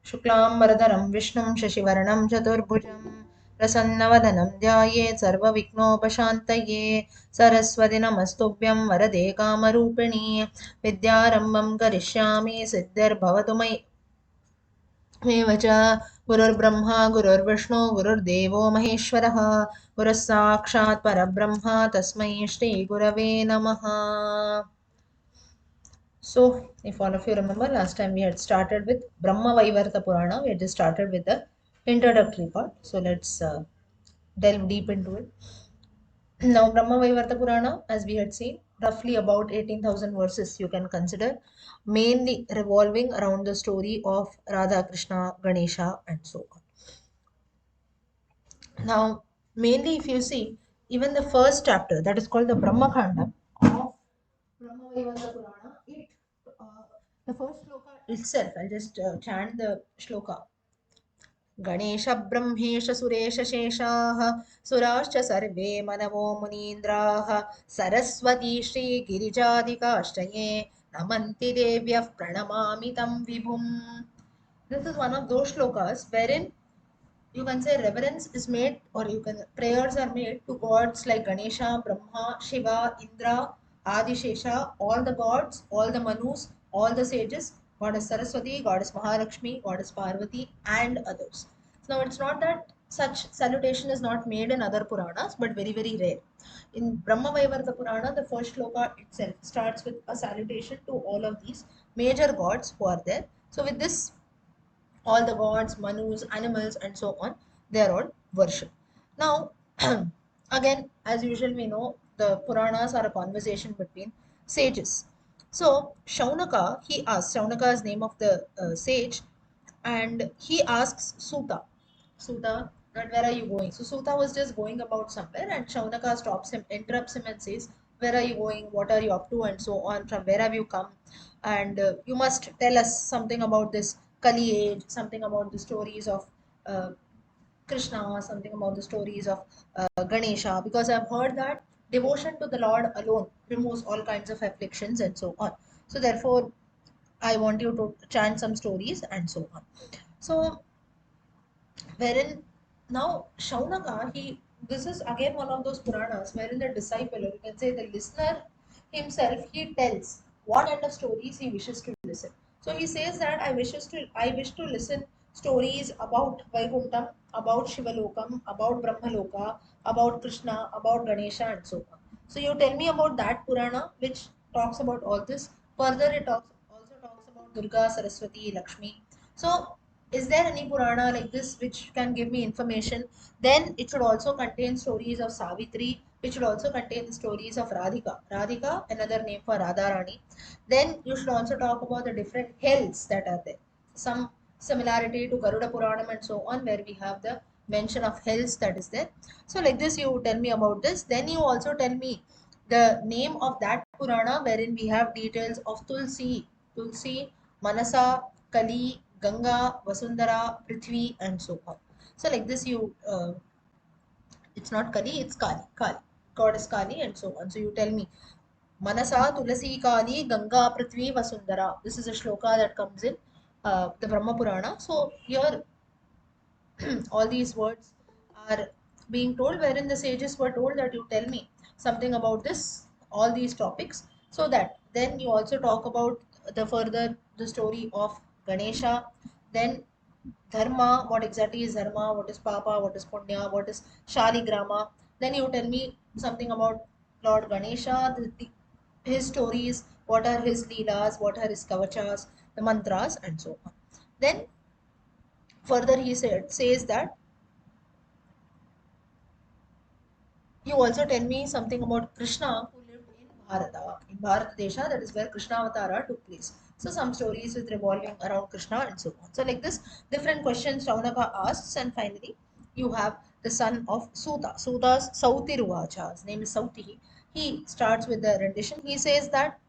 शुक्लाम्बरधरं विष्णुं शशिवर्णं चतुर्भुजं प्रसन्नवदनं ध्यायेत् सर्वविघ्नोपशान्तये सरस्वति नमस्तुभ्यं वरदे कामरूपिणि विद्यारम्भं करिष्यामि सिद्धिर्भवतु मयि च गुरुर्ब्रह्मा गुरुर्विष्णु गुरुर्देवो महेश्वरः गुरुः साक्षात् परब्रह्म तस्मै श्रीगुरवे नमः. So, if all of you remember, last time we had started with Brahma Vaivarta Purana. We had just started with the introductory part. So, let's delve deep into it. Now, Brahma Vaivarta Purana, as we had seen, roughly about 18,000 verses you can consider, mainly revolving around the story of Radha, Krishna, Ganesha, and so on. Now, mainly if you see, even the first chapter, that is called the Brahma Khanda of Brahma Vaivarta Purana, the first shloka itself, I'll just chant the shloka. Ganesh Brahmesh Suresh शेषाः सुराश्च सर्वे मनवो मुनीन्द्राः सरस्वती श्रीगिरिजादिकाश्रये नमन्ति देव्यः प्रणमामि तं विभुम्. This is one of those shlokas wherein you can say reverence is made, or you can prayers are made to gods like Ganesha, Brahma, Shiva, Indra, Adishesha, all the gods, all the Manus, all the sages, goddess Saraswati, goddess Mahalakshmi, goddess Parvati, and others. Now it's not that such salutation is not made in other Puranas, but very very rare. In Brahma Vaivarta Purana, the first shloka itself starts with a salutation to all of these major gods who are there. So with this, all the gods, manus, animals, and so on, they are all worshipped. Now, again, as usual, we know the Puranas are a conversation between sages. So, Shaunaka, he asks, Shaunaka is name of the sage, and he asks Suta, Suta, that where are you going? So, Suta was just going about somewhere, and Shaunaka stops him, interrupts him, and says, where are you going? What are you up to? And so on. From where have you come? And you must tell us something about this Kali age, something about the stories of uh, Krishna, something about the stories of Ganesha, because I've heard that devotion to the Lord alone removes all kinds of afflictions and so on. So, therefore, I want you to chant some stories and so on. So, wherein now Shaunaka, this is again one of those Puranas wherein the disciple, or you can say the listener himself, he tells what kind of stories he wishes to listen. So he says that I wish to listen stories about Vaikuntham, about Shivalokam, about Brahmaloka, about Krishna, about Ganesha, and so on. So you tell me about that Purana which talks about all this. Further, also talks about Durga, Saraswati, Lakshmi. So is there any Purana like this which can give me information? Then it should also contain stories of Savitri, which should also contain the stories of Radhika. Radhika, another name for Radharani. Then you should also talk about the different hells that are there. Some similarity to Garuda Puranam and so on, where we have the mention of hells that is there. So, like this, you tell me about this. Then you also tell me the name of that Purana wherein we have details of Tulsi, Manasa, Kali, Ganga, Vasundhara, Prithvi, and so on. So, like this, it's not Kali, it's Kali, goddess Kali, and so on. So, you tell me Manasa, Tulasi, Kali, Ganga, Prithvi, Vasundhara. This is a shloka that comes in the Brahma Purana. So, here all these words are being told, wherein the sages were told that you tell me something about this, all these topics, so that then you also talk about the story of Ganesha, then dharma, what exactly is dharma, what is papa, what is punya, what is shaligrama. Then you tell me something about Lord Ganesha, his stories, what are his leelas, what are his kavachas, the mantras, and so on. Then further he says that you also tell me something about Krishna who lived in Bharata, in Bharat Desha, that is where Krishna Avatara took place. So some stories with revolving around Krishna and so on. So like this, different questions Shaunaka asks, and finally you have the son of Suta. Suta's Sautiruvacha, his name is Sauti. He starts with the rendition. He says that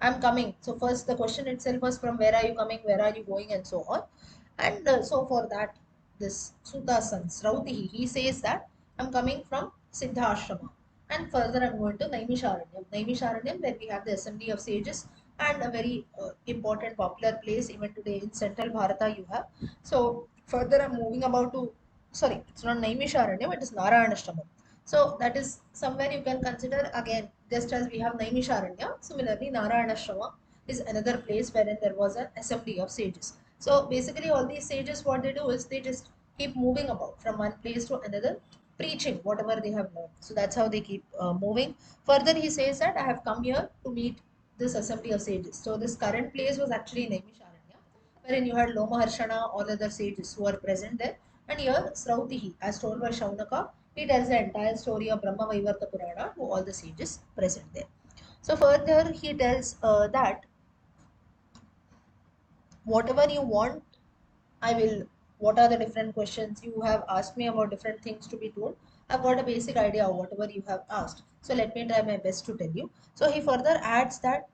I'm coming. So first the question itself was from where are you coming, where are you going, and so on. And so for that, this Suta's son Srauti, he says that I'm coming from Siddhashrama. And further I'm going to Naimisharanyam. Naimisharanyam, where we have the assembly of sages, and a very important popular place even today in central Bharata you have. So further I'm moving about to, sorry, it's not Naimisharanyam, it is Narayanashtamam. So that is somewhere you can consider again, just as we have Naimisharanya, similarly Narayanashrama is another place wherein there was an assembly of sages. So basically all these sages, what they do is they just keep moving about from one place to another, preaching whatever they have learned. So that's how they keep moving. Further, he says that I have come here to meet this assembly of sages. So this current place was actually Naimisharanya, wherein you had Lomaharshana, all other sages who are present there. And here Srautihi, as told by Shaunaka, he tells the entire story of Brahma Vaivarta Purana to all the sages present there. So further, he tells that whatever you want, I will. What are the different questions you have asked me about different things to be told? I've got a basic idea of whatever you have asked. So let me try my best to tell you. So he further adds that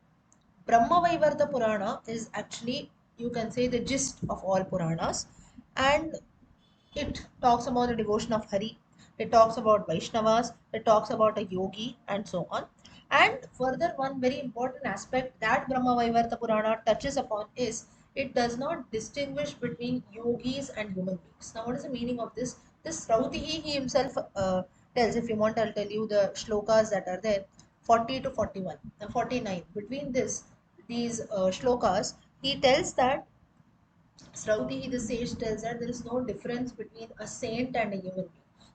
Brahma Vaivarta Purana is actually, you can say, the gist of all Puranas, and it talks about the devotion of Hari, it talks about Vaishnavas, it talks about a yogi, and so on. And further, one very important aspect that Brahma Vaivarta Purana touches upon is it does not distinguish between yogis and human beings. Now, what is the meaning of this? This Rautihi, he himself tells, if you want, I'll tell you the shlokas that are there 40 to 41, 49. Between these shlokas, he tells that Srauti, the sage, tells that there is no difference between a saint and a human being.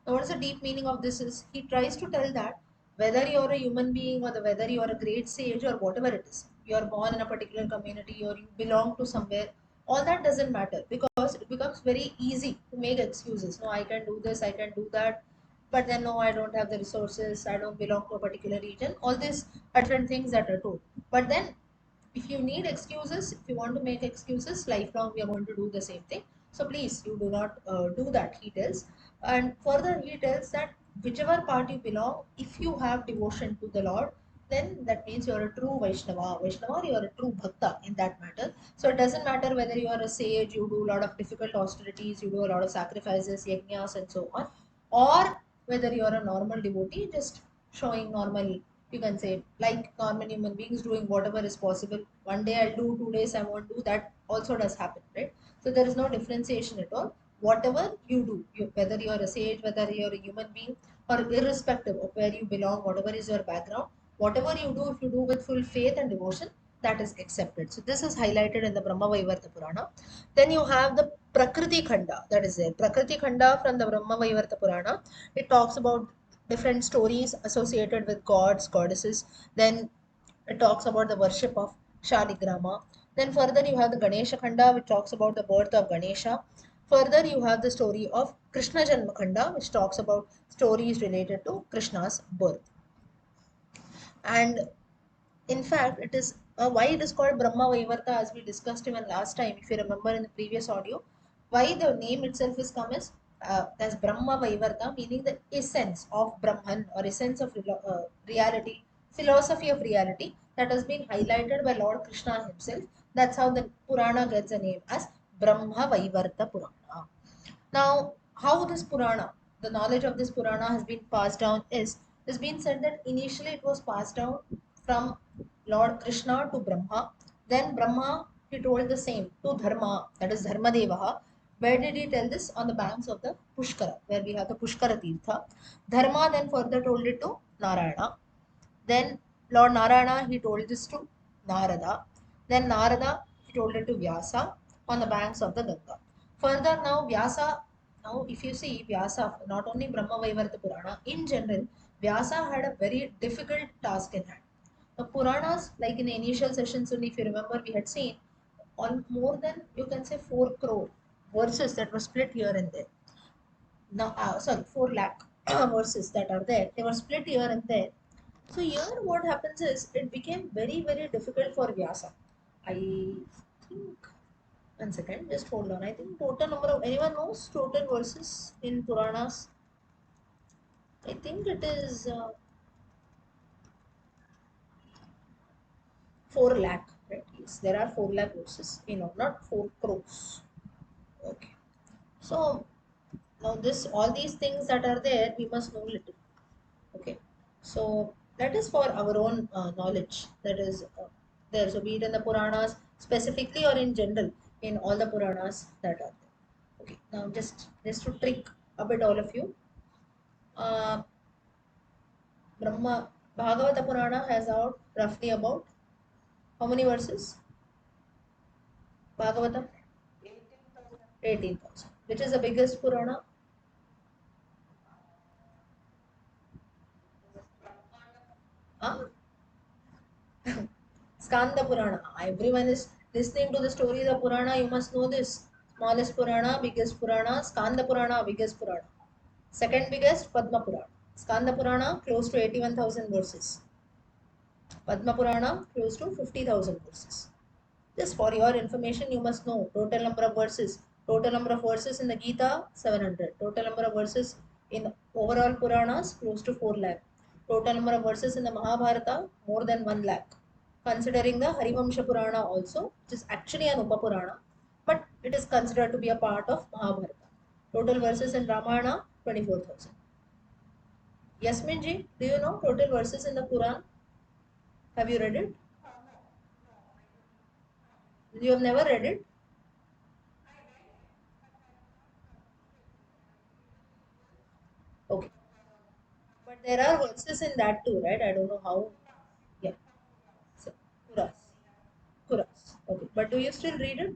Now, what is the deep meaning of this is he tries to tell that whether you're a human being or whether you're a great sage or whatever it is, you're born in a particular community or you belong to somewhere, all that doesn't matter because it becomes very easy to make excuses. No, I can do this, I can do that, but then no, I don't have the resources, I don't belong to a particular region. All these are different things that are told. But then if you need excuses, if you want to make excuses, lifelong we are going to do the same thing. So please, you do not do that, he tells. And further, he tells that whichever part you belong, if you have devotion to the Lord, then that means you are a true Vaishnava. Vaishnava, you are a true Bhakta in that matter. So it doesn't matter whether you are a sage, you do a lot of difficult austerities, you do a lot of sacrifices, yajnas, and so on, or whether you are a normal devotee, just showing normal, you can say, like normal human beings doing whatever is possible. One day I'll do, 2 days I won't do, that also does happen, right? So there is no differentiation at all. Whatever you do, whether you're a sage, whether you're a human being, or irrespective of where you belong, whatever is your background, whatever you do, if you do with full faith and devotion, that is accepted. So this is highlighted in the Brahma Vaivarta Purana. Then you have the Prakriti Khanda, that is there. Prakriti Khanda from the Brahma Vaivarta Purana. It talks about different stories associated with gods, goddesses. Then it talks about the worship of Shaligrama. Then further you have the Ganesha Khanda, which talks about the birth of Ganesha. Further you have the story of Krishna Janma Khanda, which talks about stories related to Krishna's birth. And in fact, it is why it is called Brahma Vaivarta, as we discussed even last time, if you remember in the previous audio. Why the name itself is come as Brahma Vaivarta, meaning the essence of Brahman or essence of reality, philosophy of reality that has been highlighted by Lord Krishna himself. That's how the Purana gets a name as Brahma Vaivarta Purana. Now, how this Purana, the knowledge of this Purana has been passed down is, it's been said that initially it was passed down from Lord Krishna to Brahma. Then Brahma, he told the same to Dharma, that is Dharma Devaha. Where did he tell this? On the banks of the Pushkara, where we have the Pushkara Tirtha. Dharma then further told it to Narayana. Then Lord Narayana, he told this to Narada. Then Narada, he told it to Vyasa on the banks of the Ganga. Further now Vyasa, now if you see Vyasa, not only Brahma Vaivarta Purana, in general, Vyasa had a very difficult task in hand. The Puranas, like in the initial sessions, only if you remember, we had seen on more than, you can say, 4 crore verses that were split here and there. Now, sorry, 4 lakh verses that are there, they were split here and there. So here what happens is it became very very difficult for Vyasa. I think, one second, just hold on. I think total number of, anyone knows total verses in Puranas? I think it is 4 lakh, right? Yes, there are 4 lakh verses. Not 4 crores. Okay. So now this, all these things that are there, we must know little. Okay. So that is for our own knowledge. That is. there. So be it in the Puranas specifically or in general, in all the Puranas that are there. Okay, now just to trick a bit all of you, uh, Brahma Bhagavata Purana has out roughly about how many verses? Bhagavatam 18,000. Which is the biggest Purana? Huh? Skanda Purana. Everyone is listening to the story of the Purana. You must know this. Smallest Purana, biggest Purana, Skanda Purana, biggest Purana. Second biggest, Padma Purana. Skanda Purana, close to 81,000 verses. Padma Purana, close to 50,000 verses. Just for your information, you must know total number of verses. Total number of verses in the Gita, 700. Total number of verses in overall Puranas, close to 4 lakh. Total number of verses in the Mahabharata, more than 1 lakh. Considering the Harivamsha Purana also, which is actually an Upa Purana, but it is considered to be a part of Mahabharata. Total verses in Ramayana, 24,000. Yasmin ji, do you know total verses in the Quran? Have you read it? You have never read it? Okay. But there are verses in that too, right? I don't know how. Yeah. So, Kuras. Kuras. Okay. But do you still read it?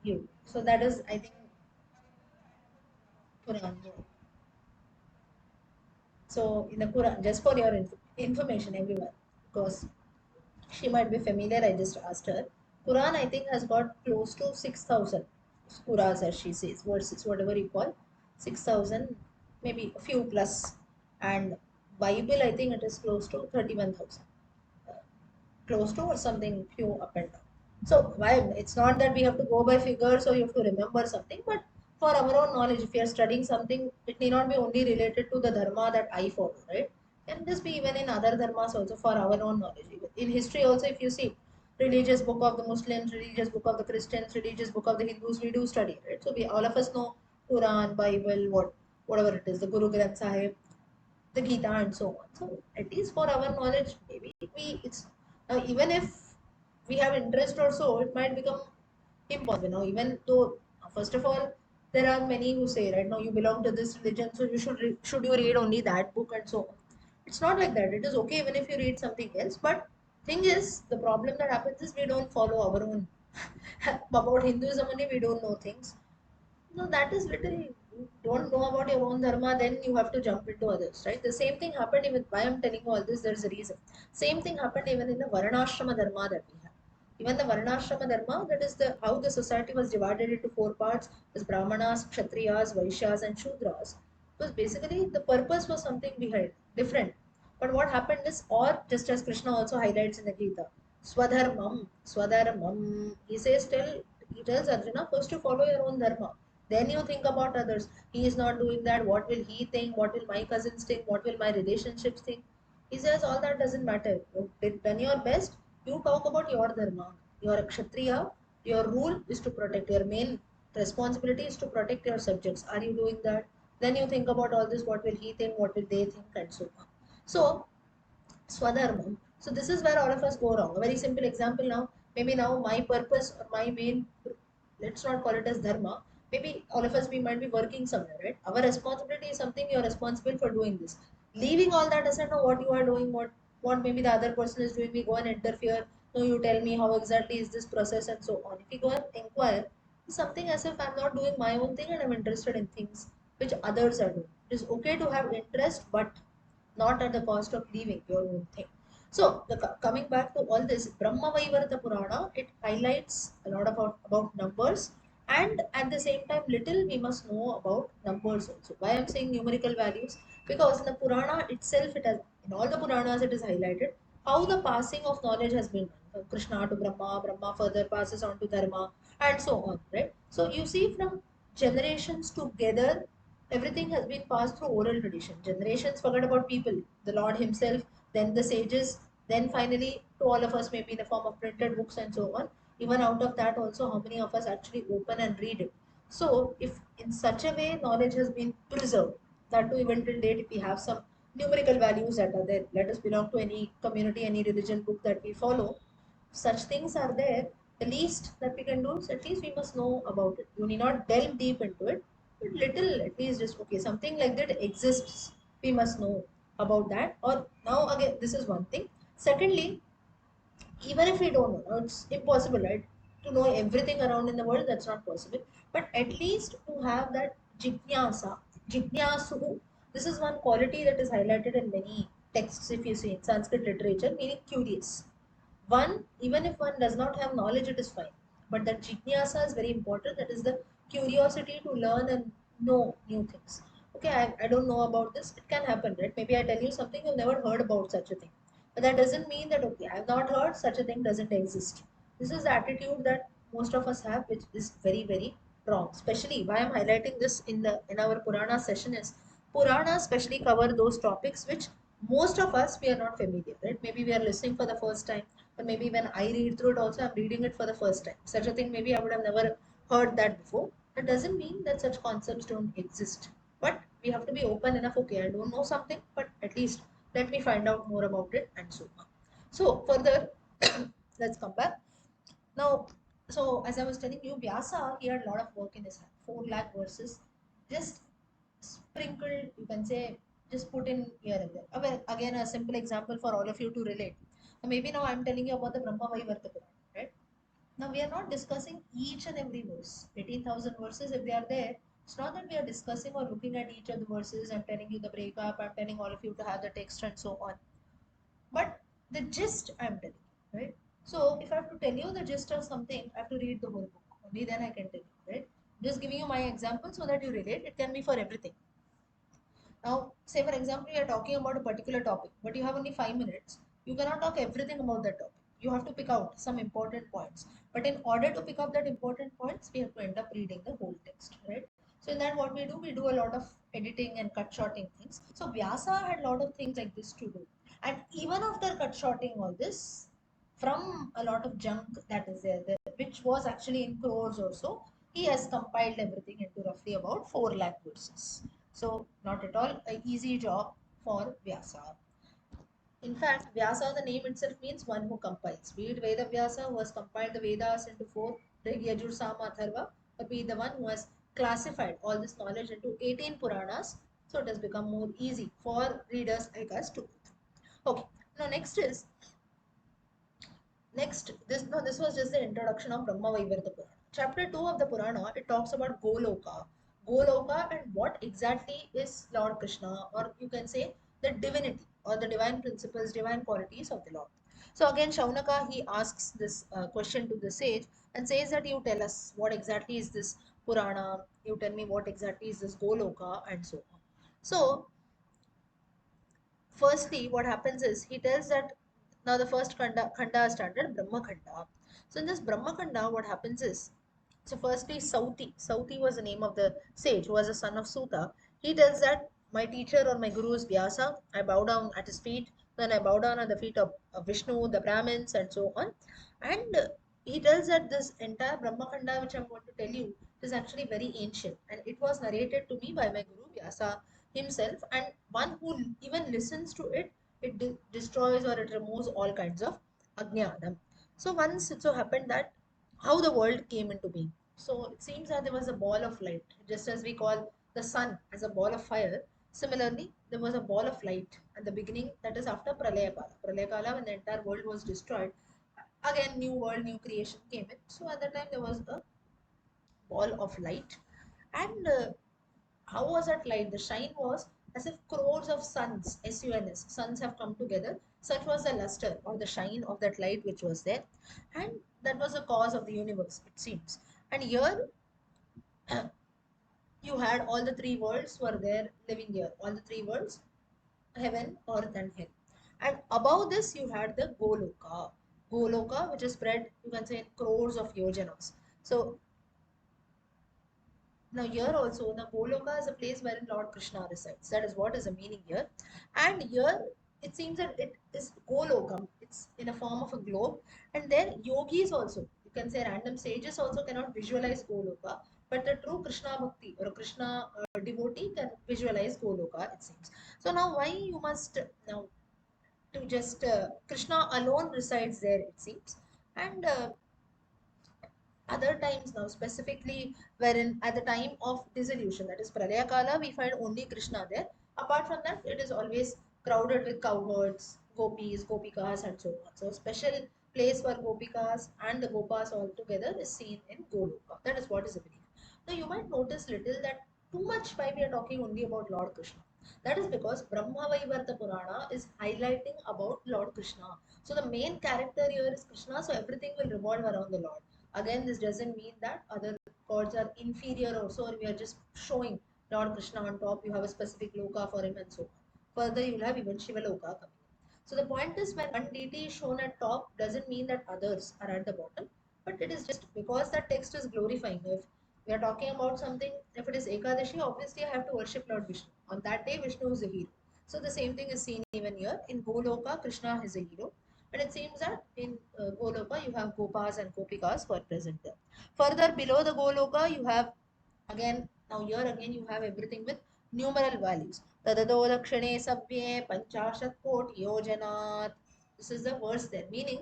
You. So that is, I think, Quran. Yeah. So in the Quran, just for your information, everyone, because she might be familiar, I just asked her. Quran, I think, has got close to 6,000 Kuras, as she says, verses, whatever you call, 6,000, maybe a few plus. And Bible, I think it is close to 31,000. Close to or something few up and down. So why it's not that we have to go by figures or you have to remember something, but for our own knowledge, if you are studying something, it need not be only related to the dharma that I follow, right? Can this be even in other dharmas also for our own knowledge? In history also, if you see religious book of the Muslims, religious book of the Christians, religious book of the Hindus, we do study, right? So we all of us know Quran, Bible, whatever it is, the Guru Granth Sahib, the Gita and so on. So at least for our knowledge, maybe we it's now even if we have interest or so, it might become impossible. Now even though first of all there are many who say right now you belong to this religion, so you should you read only that book and so on. It's not like that. It is okay even if you read something else, but thing is the problem that happens is we don't follow our own about Hinduism only we don't know things. No, that is literally you don't know about your own dharma, then you have to jump into others, right? The same thing happened even why I'm telling you all this, there's a reason. Same thing happened even in the Varnashrama dharma that we have. Even the Varnashrama dharma, that is the how the society was divided into four parts, was Brahmanas, Kshatriyas, Vaishyas, and Shudras. Was basically the purpose was something behind, different. But what happened is, or just as Krishna also highlights in the Gita, Swadharmam, Swadharmam. He tells Arjuna first to follow your own dharma. Then you think about others. He is not doing that. What will he think? What will my cousins think? What will my relationships think? He says all that doesn't matter. You've done your best. You talk about your dharma. You're a Kshatriya. Your rule is to protect. Your main responsibility is to protect your subjects. Are you doing that? Then you think about all this. What will he think? What will they think? And so on. So Swadharmam. So this is where all of us go wrong. A very simple example now. Maybe now my purpose or my main, let's not call it as dharma. Maybe all of us we might be working somewhere, right? Our responsibility is something you're responsible for doing this. Leaving all that doesn't know what you are doing, what maybe the other person is doing. We go and interfere. No, you tell me how exactly is this process and so on. If you go and inquire, it's something as if I'm not doing my own thing and I'm interested in things which others are doing. It is okay to have interest, but not at the cost of leaving your own thing. So, coming back to all this, Brahma Vaivarta Purana, it highlights a lot about numbers, and at the same time, little we must know about numbers also. Why I'm saying numerical values? Because in the Purana itself, it has in all the Puranas it is highlighted how the passing of knowledge has been done. From Krishna to Brahma, Brahma further passes on to Dharma, and so on, right? So you see from generations together everything has been passed through oral tradition. Generations forget about people, the Lord Himself, then the sages, then finally to all of us, maybe in the form of printed books and so on. Even out of that, also, how many of us actually open and read it? So, if in such a way knowledge has been preserved, that too, even till date, if we have some numerical values that are there. Let us belong to any community, any religion book that we follow. Such things are there. The least that we can do is at least we must know about it. You need not delve deep into it, but little at least just okay, something like that exists. We must know about that. Or now again, this is one thing. Secondly, even if we don't know, now it's impossible, right? To know everything around in the world, that's not possible. But at least to have that jitnyasa, jitnyasu. This is one quality that is highlighted in many texts, if you see in Sanskrit literature, meaning curious. One, even if one does not have knowledge, it is fine. But that jitnyasa is very important. That is the curiosity to learn and know new things. Okay, I don't know about this. It can happen, right? Maybe I tell you something you've never heard about such a thing. But that doesn't mean that, okay, I've not heard such a thing doesn't exist. This is the attitude that most of us have, which is very, very wrong. Especially why I'm highlighting this in our Purana session is Puranas especially cover those topics which most of us we are not familiar, right? Maybe we are listening for the first time, or maybe when I read through it also, I'm reading it for the first time. Such a thing maybe I would have never heard that before. That doesn't mean that such concepts don't exist. But we have to be open enough, okay, I don't know something, but at least let me find out more about it and so on. So further, let's come back. Now, so as I was telling you, Vyasa, he had a lot of work in his hand. 4 lakh verses, just sprinkled, you can say, just put in here and there. Well, again, a simple example for all of you to relate. So maybe now I'm telling you about the Brahma Vaivarta Purana, right? Now we are not discussing each and every verse. 18,000 verses, if they are there, it's not that we are discussing or looking at each of the verses. I'm telling you the breakup, I'm telling all of you to have the text and so on. But the gist I'm telling you, right? So if I have to tell you the gist of something, I have to read the whole book. Only then I can tell you, right? Just giving you my example so that you relate. It can be for everything. Now, say for example, we are talking about a particular topic, but you have only 5 minutes. You cannot talk everything about that topic. You have to pick out some important points. But in order to pick up that important points, we have to end up reading the whole text, right? So in that, what we do a lot of editing and cut shorting things. So Vyasa had a lot of things like this to do. And even after cut shorting all this, from a lot of junk that is there, which was actually in crores or so, he has compiled everything into roughly about 4 lakh verses. So, not at all an easy job for Vyasa. In fact, Vyasa, the name itself means one who compiles. Be it Veda Vyasa, who has compiled the Vedas into four, Rig, Yajur, Sama, Atharva, or be the one who has classified all this knowledge into 18 Puranas. So, it has become more easy for readers like us to. Okay, now next is Next, this was just the introduction of Brahma Vaivarta Purana. Chapter 2 of the Purana, it talks about Goloka. Goloka and what exactly is Lord Krishna, or you can say the divinity or the divine principles, divine qualities of the Lord. So again, Shaunaka, he asks this question to the sage and says that you tell us what exactly is this Purana, you tell me what exactly is this Goloka and so on. So firstly, what happens is he tells that now the first khanda is started, Brahma Khanda. So in this Brahma Khanda, what happens is so firstly, Sauti was the name of the sage who was the son of Suta. He tells that my teacher or my guru is Vyasa. I bow down at his feet. Then I bow down at the feet of Vishnu, the Brahmins, and so on. And he tells that this entire Brahma Khanda, which I'm going to tell you, is actually very ancient. And it was narrated to me by my guru Vyasa himself. And one who even listens to it, it destroys or it removes all kinds of ajnanam. So once it so happened that how the world came into being. So it seems that there was a ball of light, just as we call the sun as a ball of fire. Similarly, there was a ball of light at the beginning, that is after Pralaya Kala. Pralaya Kala, when the entire world was destroyed, again, new world, new creation came in. So at that time, there was a ball of light. And how was that light? The shine was as if crores of suns, suns, suns have come together. Such was the luster or the shine of that light which was there. And that was the cause of the universe, it seems. And here you had all the three worlds were there living here. All the three worlds, heaven, earth, and hell. And above this, you had the Goloka. Goloka, which is spread, you can say, in crores of yojanas. So now here also, the Goloka is a place wherein Lord Krishna resides. That is what is the meaning here. And here it seems that it is Golokam. It's in a form of a globe. And then yogis also, you can say random sages also cannot visualize Goloka. But the true Krishna bhakti or a Krishna devotee can visualize Goloka, it seems. So now, why you must now to just Krishna alone resides there, it seems, and other times now specifically wherein at the time of dissolution, that is pralaya kala, we find only Krishna there. Apart from that, it is always crowded with cowherds, gopis, gopikas, and so on. So special place for gopikas and the gopas all together is seen in Goloka. That is what is the belief. Now you might notice little that too much why we are talking only about Lord Krishna. That is because Brahma Vaivarta Purana is highlighting about Lord Krishna. So the main character here is Krishna, so everything will revolve around the Lord. Again, this doesn't mean that other gods are inferior also, or we are just showing Lord Krishna on top. You have a specific loka for him and so on. Further, you'll have even Shiva loka coming. So the point is, when one deity is shown at top, doesn't mean that others are at the bottom, but it is just because that text is glorifying. If we are talking about something, if it is Ekadashi, obviously I have to worship Lord Vishnu. On that day, Vishnu is the hero. So the same thing is seen even here. In Goloka, Krishna is a hero. But it seems that in Goloka you have Gopas and Gopikas who are present there. Further below the Goloka you have again, now here again you have everything with numeral values. Tadado dakshine sabhye panchashat kot yojanat. This is the verse there, meaning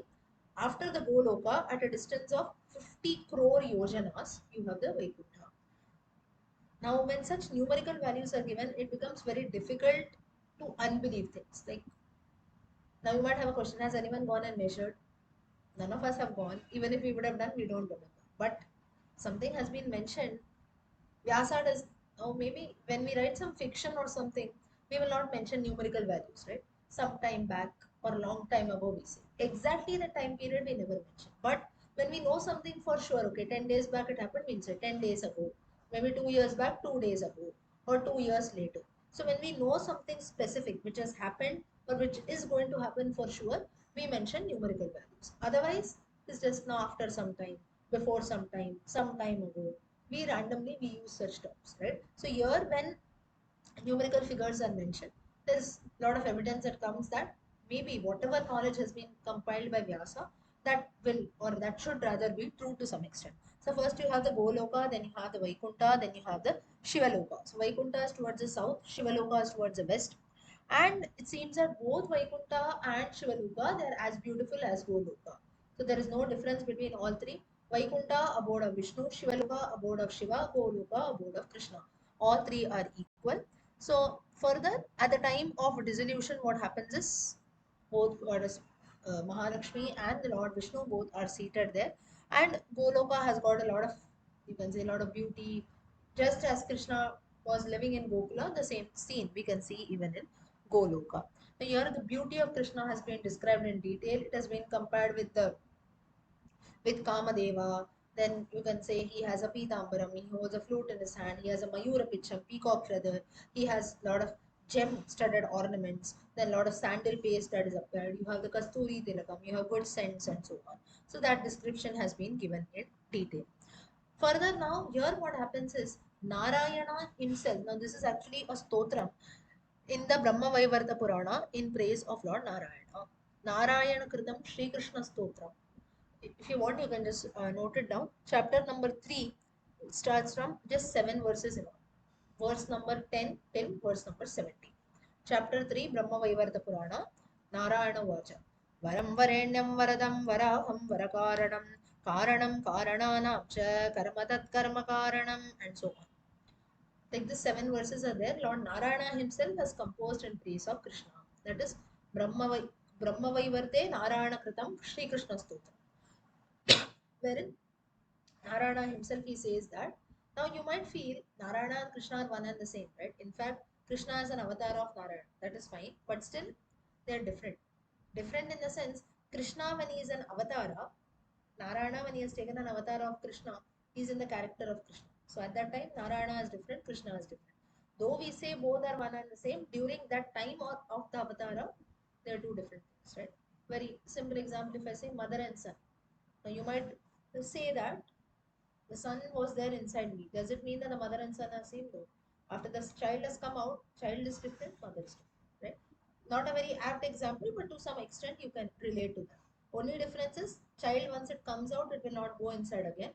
after the Goloka at a distance of 50 crore yojanas you have the Vaikuntha. Now when such numerical values are given, it becomes very difficult to unbelieve things. Like now you might have a question, has anyone gone and measured? None of us have gone. Even if we would have done, we don't remember. But something has been mentioned. Vyasa does, oh, maybe when we write some fiction or something, we will not mention numerical values, right? Some time back or long time ago, we say. Exactly the time period we never mention. But when we know something for sure, okay, 10 days back it happened, we'll say 10 days ago. Maybe 2 years back, 2 days ago, or 2 years later. So when we know something specific which has happened or which is going to happen for sure, we mention numerical values. Otherwise, it's just now after some time, before some time ago, we randomly we use such terms, right? So here when numerical figures are mentioned, there's a lot of evidence that comes that maybe whatever knowledge has been compiled by Vyasa, that will or that should rather be true to some extent. So first you have the Goloka, then you have the Vaikuntha, then you have the Shivaloka. So Vaikuntha is towards the south, Shivaloka is towards the west. And it seems that both Vaikuntha and Shivaloka, they are as beautiful as Goloka. So there is no difference between all three. Vaikuntha, abode of Vishnu; Shivaloka, abode of Shiva; Goloka, abode of Krishna. All three are equal. So further, at the time of dissolution, what happens is both goddess Mahalakshmi and the Lord Vishnu both are seated there, and Goloka has got a lot of, you can say, a lot of beauty, just as Krishna was living in Gokula. The same scene we can see even in Goloka. Now here the beauty of Krishna has been described in detail. It has been compared with Kamadeva. Then you can say he has a Pitambaram, he holds a flute in his hand, he has a Mayura Pitcham, peacock feather, he has a lot of gem studded ornaments, then a lot of sandal paste that is applied, you have the Kasturi Tilakam, you have good scents and so on. So that description has been given in detail. Further now, here what happens is Narayana himself, now this is actually a stotram in the Brahma Vaivarta Purana in praise of Lord Narayana. Narayana Kritam Sri Krishna Stotram. If you want, you can just note it down. Chapter number 3 starts from just 7 verses in all. Verse number 10 till verse number 17. Chapter 3 Brahma Vaivarta Purana Narayana Vacha. Varam Varenyam Varadam Varaham Varakaranam Karanam Karananam Cha Karma Tat Karma Karanam, and so on. Like the 7 verses are there, Lord Narayana himself has composed in praise of Krishna. That is Brahma Vaivarte Narayana Kritam Shri Krishna Stotra. Wherein Narayana himself he says that now you might feel Narayana and Krishna are one and the same, right? In fact, Krishna is an avatar of Narayana. That is fine, but still they are different. Different in the sense Krishna when he is an avatar, Narayana when he has taken an avatar of Krishna, he is in the character of Krishna. So at that time, Narayana is different, Krishna is different. Though we say both are one and the same, during that time of the avatar, they are two different things, right? Very simple example, if I say mother and son. Now you might say that the son was there inside me. Does it mean that the mother and son are same? No. After the child has come out, child is different, mother is different, right? Not a very apt example, but to some extent you can relate to that. Only difference is child once it comes out, it will not go inside again.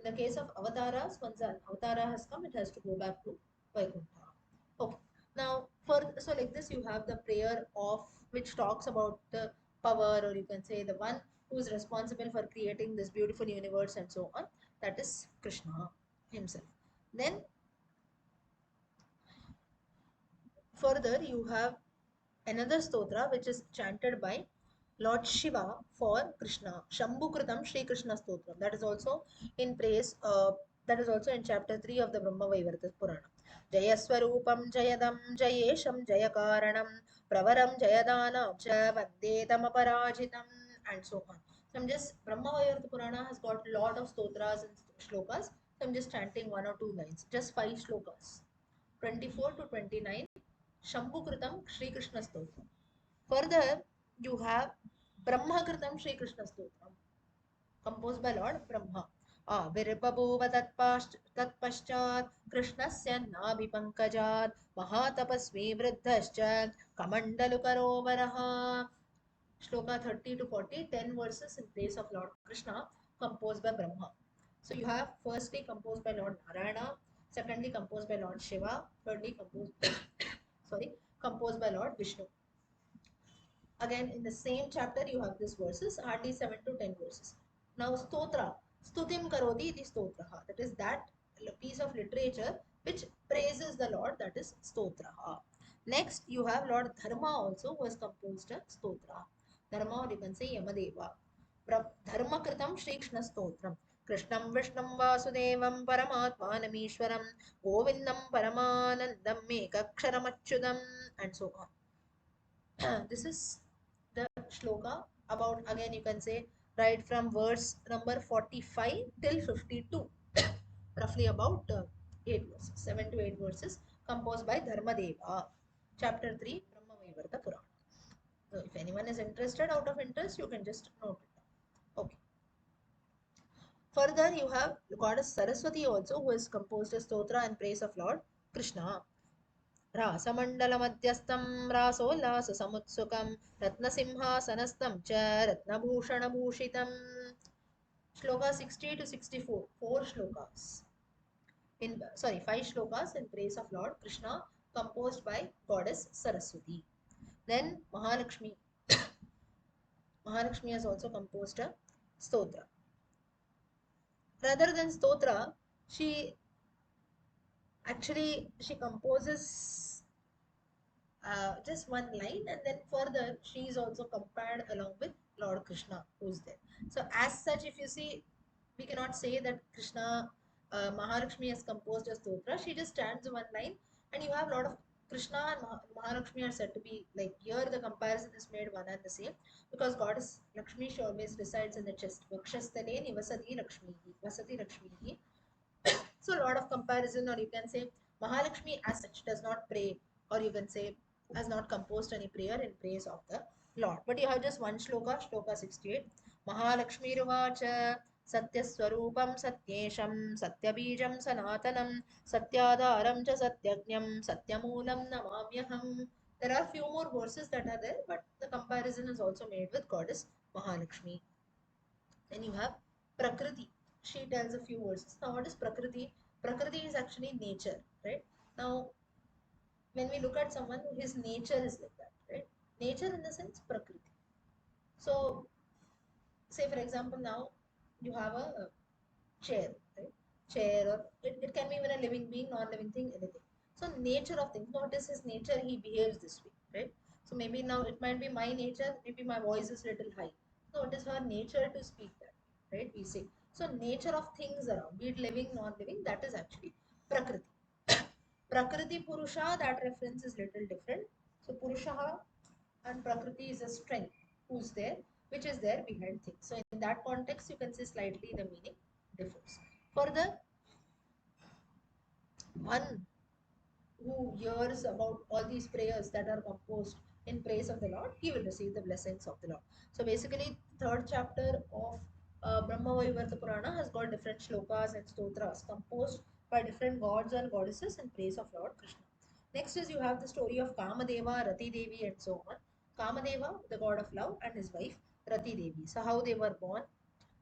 In the case of avatars, once an avatara has come, it has to go back to Vaikuntha. Okay. Now, so like this, you have the prayer of which talks about the power, or you can say the one who is responsible for creating this beautiful universe and so on. That is Krishna himself. Then further, you have another stotra which is chanted by Lord Shiva for Krishna. Shambhukritam Sri Krishna Stotram. That is also in praise. That is also in chapter 3 of the Brahma Vaivarta Purana. Jayaswarupam Jayadam Jayesham Jayakaranam Pravaram Jayadana Cha Vandetam Aparajitam and so on. So I'm just Brahma Vaivarta Purana has got a lot of stotras and shlokas. So I'm just chanting one or two lines. Just five shlokas. 24 to 29 Shambhukritam Sri Krishna Stotram. Further, you have Brahmakritam Sri Krishna Stotram, composed by Lord Brahma. Virbabhuva tatpaschat Krishnasya Nabhipankajat Mahatapasvi Vriddhascha Kamandalukarovaraha. Shloka 30 to 40, 10 verses in praise of Lord Krishna, composed by Brahma. So you have firstly composed by Lord Narayana, secondly composed by Lord Shiva, thirdly composed sorry, composed by Lord Vishnu. Again, in the same chapter, you have these verses, hardly 7 to 10 verses. Now, stotra, stutim karoti iti stotraha. That is that piece of literature which praises the Lord, that is stotraha. Next, you have Lord Dharma also who has composed a stotra. Dharma, or you can say Yamadeva. Dharma kritam Shri Krishna stotram. Krishnam Vishnam Vasudevam Paramatmanamishwaram Govindam Paramanandam Mekaksharamachyudam and so on. This is the shloka about, again you can say, right from verse number 45 till 52, roughly about 8 verses, 7 to 8 verses, composed by Dharmadeva, chapter 3, Brahma Vaivarta Purana. So if anyone is interested, out of interest, you can just note it down. Okay. Further, you have goddess Saraswati also, who has composed a stotra in praise of Lord Krishna. रासमण्डलमध्यस्थं रासोल्लाससमुत्सुकं रत्नसिंहासनस्थं च रत्नभूषणभूषितम्. Shloka 60 to 64, four shlokas. Five shlokas in praise of Lord Krishna, composed by goddess Saraswati. Then Mahalakshmi. Mahalakshmi has also composed a stotra. Rather than stotra, she she composes just one line, and then further she is also compared along with Lord Krishna who's there. So as such, if you see, we cannot say that Krishna, Mahalakshmi has composed a stotra. She just stands one line, and you have a lot of Krishna and Mahalakshmi are said to be like, here the comparison is made one and the same, because goddess Lakshmi, she always resides in the chest. Vakshastale nivasati Lakshmi, vasati Lakshmi. So a lot of comparison, or you can say Mahalakshmi as such does not pray, or you can say has not composed any prayer in praise of the Lord. But you have just one shloka, shloka 68. Mahalakshmi Ruvacha Satyaswarupam Satyesham Satyabijam Sanatanam Satyadaram Cha Satyagnyam Satyamulam Namamyaham. There are few more verses that are there, but the comparison is also made with goddess Mahalakshmi. Then you have Prakriti. She tells a few verses. Now, what is Prakriti? Prakriti is actually nature, right? Now, when we look at someone, his nature is like that, right? Nature in the sense Prakriti. So, say for example, now you have a chair, right? Chair, or it can be even a living being, non-living thing, anything. So, nature of things. What is his nature? He behaves this way, right? So, maybe now it might be my nature, maybe my voice is little high. So, it is her nature to speak that, right? We say. So, nature of things around, be it living, non-living, that is actually Prakriti. Prakriti Purusha, that reference is little different. So, Purusha and Prakriti is a strength who's there, which is there behind things. So, in that context, you can see slightly the meaning differs. Further, one who hears about all these prayers that are composed in praise of the Lord, he will receive the blessings of the Lord. So basically, third chapter of Brahma Vaivarta Purana has got different shlokas and stotras composed by different gods and goddesses in praise of Lord Krishna. Next is you have the story of Kamadeva, Rati Devi, and so on. Kamadeva, the god of love, and his wife Rati Devi. So how they were born.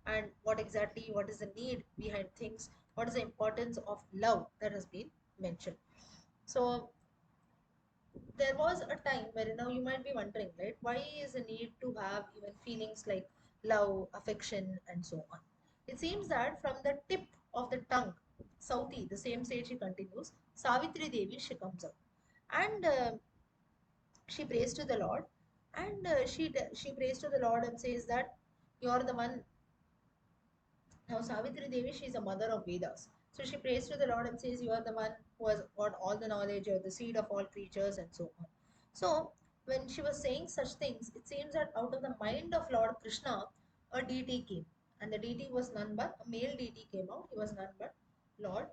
and what is the need behind things, what is the importance of love that has been mentioned. So there was a time where now you might be wondering, right? Why is the need to have even feelings like love, affection, and so on? It seems that from the tip of the tongue, Sauti, the same sage he continues, Savitri Devi, she comes up and she prays to the Lord, and she prays to the Lord and says that you're the one. Now, Savitri Devi, she is a mother of Vedas. So she prays to the Lord and says, you are the one who has got all the knowledge, you are the seed of all creatures, and so on. So, when she was saying such things, it seems that out of the mind of Lord Krishna, a deity came. And the deity was none but, a male deity came out, he was none but Lord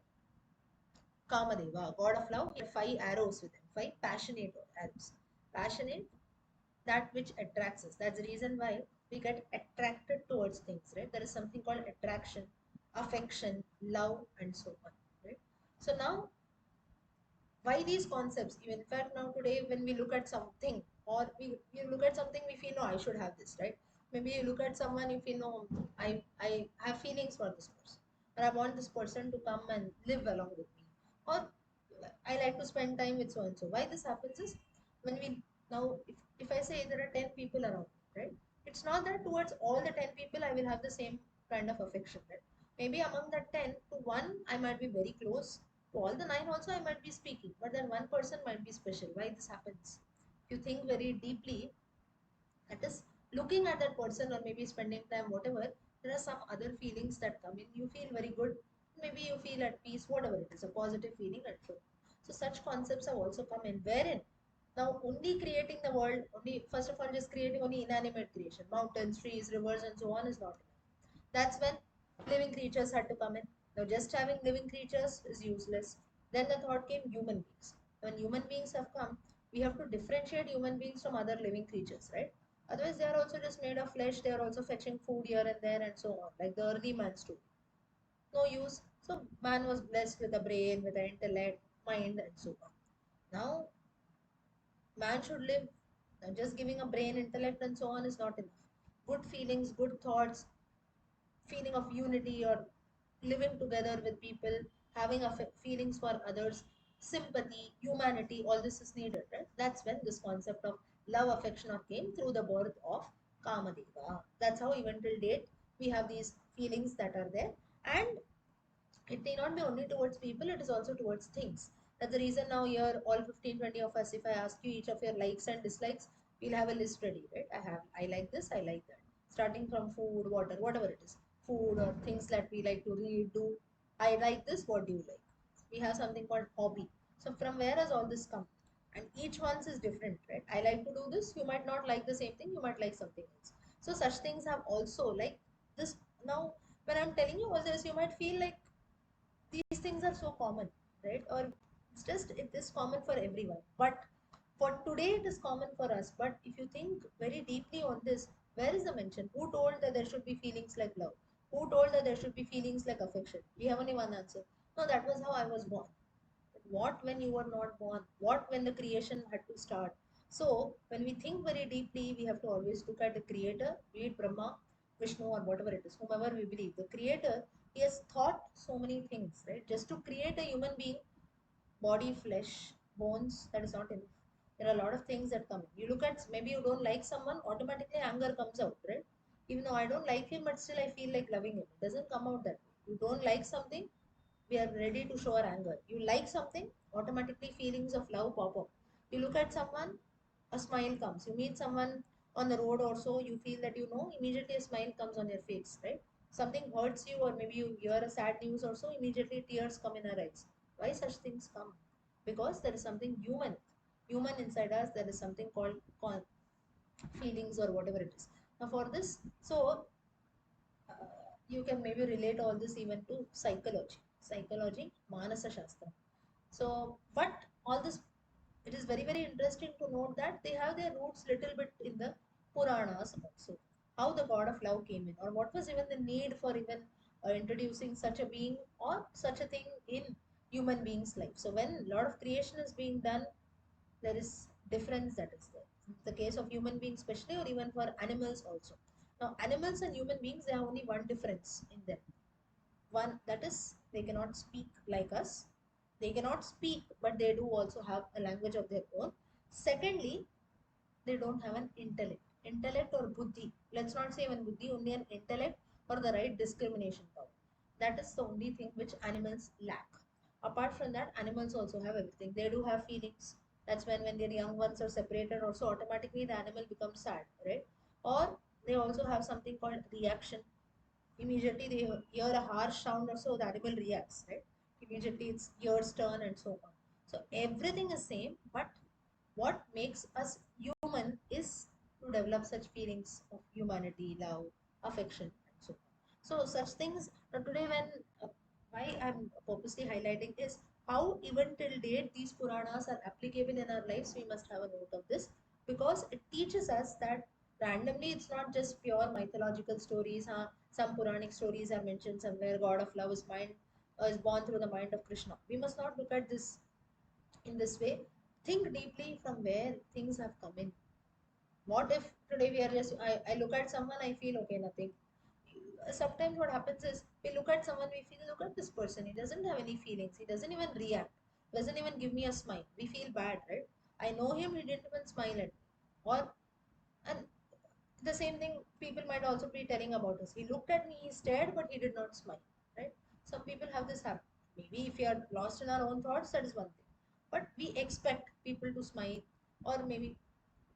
Kamadeva, god of love. He had five arrows with him, five passionate arrows. Passionate, that which attracts us. That's the reason why we get attracted towards things, right? There is something called attraction, affection, love, and so on, right? So now, why these concepts? Even in fact, now today, when we look at something, or we look at something, we feel, no, I should have this, right? Maybe you look at someone, you feel, no, I have feelings for this person, or I want this person to come and live along with me, or I like to spend time with so and so. Why this happens is when we now, if I say there are 10 people around, right? It's not that towards all the 10 people I will have the same kind of affection, right? Maybe among the 10 to one I might be very close, to all the nine also I might be speaking, but then one person might be special. Why this happens? If you think very deeply, that is looking at that person or maybe spending time, whatever, there are some other feelings that come in. You feel very good, maybe you feel at peace, whatever it is, a positive feeling and so such concepts have also come in. Wherein now only creating the world, only first of all just creating only inanimate creation, mountains, trees, rivers, and so on is not enough. That's when living creatures had to come in. Now, just having living creatures is useless. Then the thought came human beings. When human beings have come, we have to differentiate human beings from other living creatures, right? Otherwise, they are also just made of flesh. They are also fetching food here and there and so on, like the early man's too. No use. So, man was blessed with a brain, with an intellect, mind, and so on. Now, man should live. Now, just giving a brain, intellect, and so on is not enough. Good feelings, good thoughts, feeling of unity or living together with people, having feelings for others, sympathy, humanity, all this is needed, right? That's when this concept of love, affection came through the birth of Kamadeva. That's how even till date we have these feelings that are there. And it may not be only towards people, it is also towards things. That's the reason now here, all 15, 20 of us, if I ask you each of your likes and dislikes, we'll have a list ready, right? I like this, I like that. Starting from food, water, whatever it is. Food or things that we like to read, do. I like this, what do you like? We have something called hobby. So from where has all this come? And each one's is different, right? I like to do this, you might not like the same thing, you might like something else. So such things have also like this. Now when I'm telling you all this, you might feel like these things are so common, right? Or it's just it is common for everyone. But for today, it is common for us. But if you think very deeply on this, where is the mention? Who told that there should be feelings like love? Who told that there should be feelings like affection? We have only one answer. No, that was how I was born. But what when you were not born? What when the creation had to start? So when we think very deeply, we have to always look at the creator, be it Brahma, Vishnu, or whatever it is, whomever we believe. The creator, he has thought so many things, right? Just to create a human being, body, flesh, bones, that is not enough. There are a lot of things that come in. You look at, maybe you don't like someone, automatically anger comes out, right? Even though I don't like him, but still I feel like loving him. It doesn't come out that way. You don't like something, we are ready to show our anger. You like something, automatically feelings of love pop up. You look at someone, a smile comes. You meet someone on the road or so, you feel that you know, immediately a smile comes on your face, right? Something hurts you, or maybe you hear a sad news or so, immediately tears come in our eyes. Why such things come? Because there is something human inside us. There is something called feelings or whatever it is. Now, for this, so you can maybe relate all this even to psychology, Manasa Shastra. So, but all this, it is very, very interesting to note that they have their roots little bit in the Puranas also. How the god of love came in, or what was even the need for even introducing such a being or such a thing in human beings' life. So, when a lot of creation is being done, there is difference that is there. In the case of human beings, especially, or even for animals also. Now, animals and human beings, they have only one difference in them. One, that is, they cannot speak like us. They cannot speak, but they do also have a language of their own. Secondly, they don't have an intellect or buddhi. Let's not say even buddhi, only an intellect or the right discrimination power. That is the only thing which animals lack. Apart from that, animals also have everything. They do have feelings. That's when their young ones are separated, also automatically the animal becomes sad, right? Or they also have something called reaction. Immediately they hear a harsh sound or so, the animal reacts, right? Immediately its ears turn and so on. So everything is same, but what makes us human is to develop such feelings of humanity, love, affection, and so on. So such things. Now today, when why I'm purposely highlighting is how even till date these Puranas are applicable in our lives. We must have a note of this because it teaches us that randomly it's not just pure mythological stories. Huh? Some Puranic stories are mentioned somewhere. God of love is born through the mind of Krishna. We must not look at this in this way. Think deeply from where things have come in. What if today we are just, I look at someone, I feel okay, nothing. Sometimes what happens is we look at someone, we feel, look at this person, he doesn't have any feelings, he doesn't even react, doesn't even give me a smile. We feel bad, right? I know him, he didn't even smile at me. Or, and the same thing people might also be telling about us. He looked at me, he stared, but he did not smile, right? Some people have this habit. Maybe if we are lost in our own thoughts, that is one thing. But we expect people to smile or maybe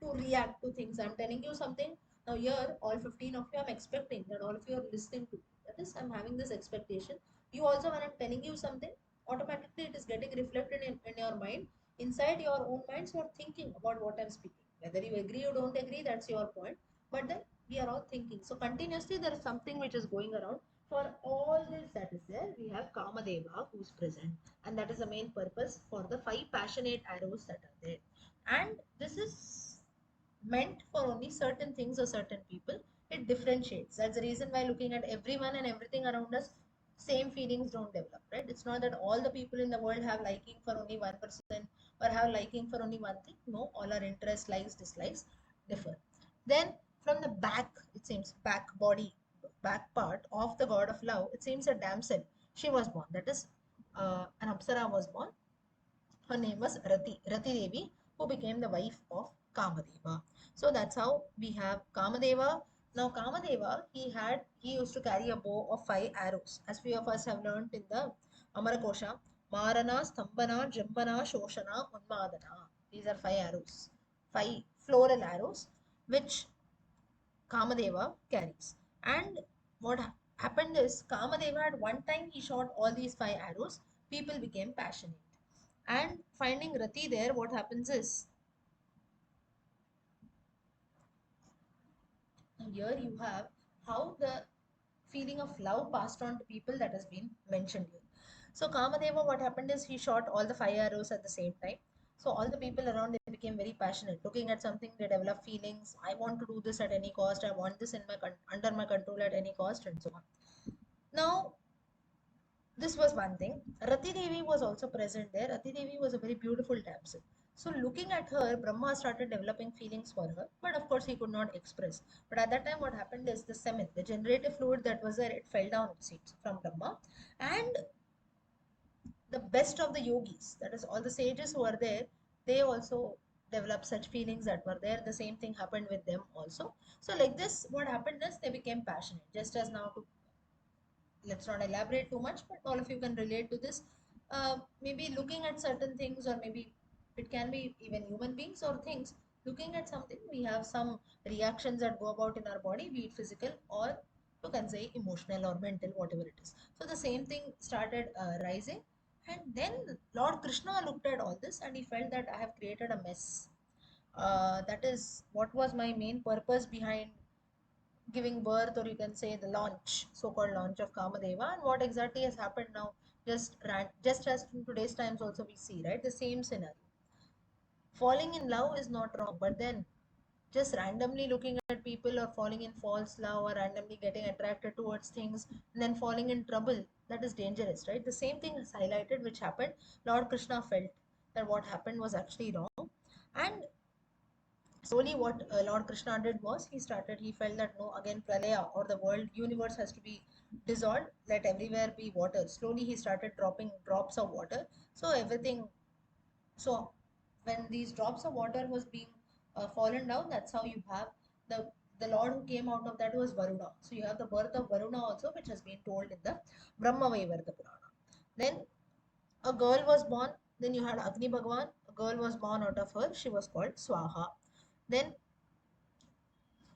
to react to things. I'm telling you something. Now, here, all 15 of you, I'm expecting that all of you are listening to. That is, I'm having this expectation. You also, when I'm telling you something, automatically it is getting reflected in your mind. Inside your own minds, you're thinking about what I'm speaking. Whether you agree or don't agree, that's your point. But then we are all thinking. So, continuously, there is something which is going around. For all this that is there, we have Kamadeva who's present, and that is the main purpose for the five passionate arrows that are there. And this is meant for only certain things or certain people. It differentiates. That's the reason why looking at everyone and everything around us, same feelings don't develop, right? It's not that all the people in the world have liking for only one person or have liking for only one thing. No, all our interests, likes, dislikes differ. Then from the back, it seems back part of the god of love, it seems a damsel. She was born. That is, an Apsara was born. Her name was Rati Devi, who became the wife of Kamadeva. So that's how we have Kamadeva. Now Kamadeva, he used to carry a bow of five arrows, as few of us have learned in the Amarakosha. Marana, Stambana, Jambana, Shoshana, Unmadana. These are five arrows, five floral arrows, which Kamadeva carries. And what happened is Kamadeva at one time he shot all these five arrows. People became passionate. And finding Rati there, what happens is here you have how the feeling of love passed on to people that has been mentioned here. So Kamadeva, what happened is he shot all the five arrows at the same time. So all the people around they became very passionate. Looking at something, they develop feelings. I want to do this at any cost. I want this in my under my control at any cost, and so on. Now this was one thing. Rati Devi was also present there. Rati Devi was a very beautiful damsel. So looking at her, Brahma started developing feelings for her, but of course he could not express. But at that time, what happened is the semen, the generative fluid that was there, it fell down, it seems, from Brahma. And the best of the yogis, that is all the sages who are there, they also developed such feelings that were there. The same thing happened with them also. So like this, what happened is they became passionate. Just as now to let's not elaborate too much, but all of you can relate to this. Maybe looking at certain things, or maybe it can be even human beings or things. Looking at something, we have some reactions that go about in our body, be it physical or you can say emotional or mental, whatever it is. So the same thing started rising, and then Lord Krishna looked at all this and he felt that I have created a mess. That is what was my main purpose behind giving birth, or you can say the launch, so-called launch of Kamadeva. And what exactly has happened now, just as in today's times also we see, right, the same scenario. Falling in love is not wrong, but then just randomly looking at people or falling in false love or randomly getting attracted towards things and then falling in trouble, that is dangerous, right? The same thing is highlighted which happened. Lord Krishna felt that what happened was actually wrong, and Slowly, what Lord Krishna did was he felt that no, again, Pralaya or the world universe has to be dissolved, let everywhere be water. Slowly, he started dropping drops of water. So, everything, so when these drops of water was being fallen down, that's how you have the the Lord who came out of that was Varuna. So, you have the birth of Varuna also, which has been told in the Brahma Vaivarta Purana. Then a girl was born. Then you had Agni Bhagwan. A girl was born out of her. She was called Swaha. Then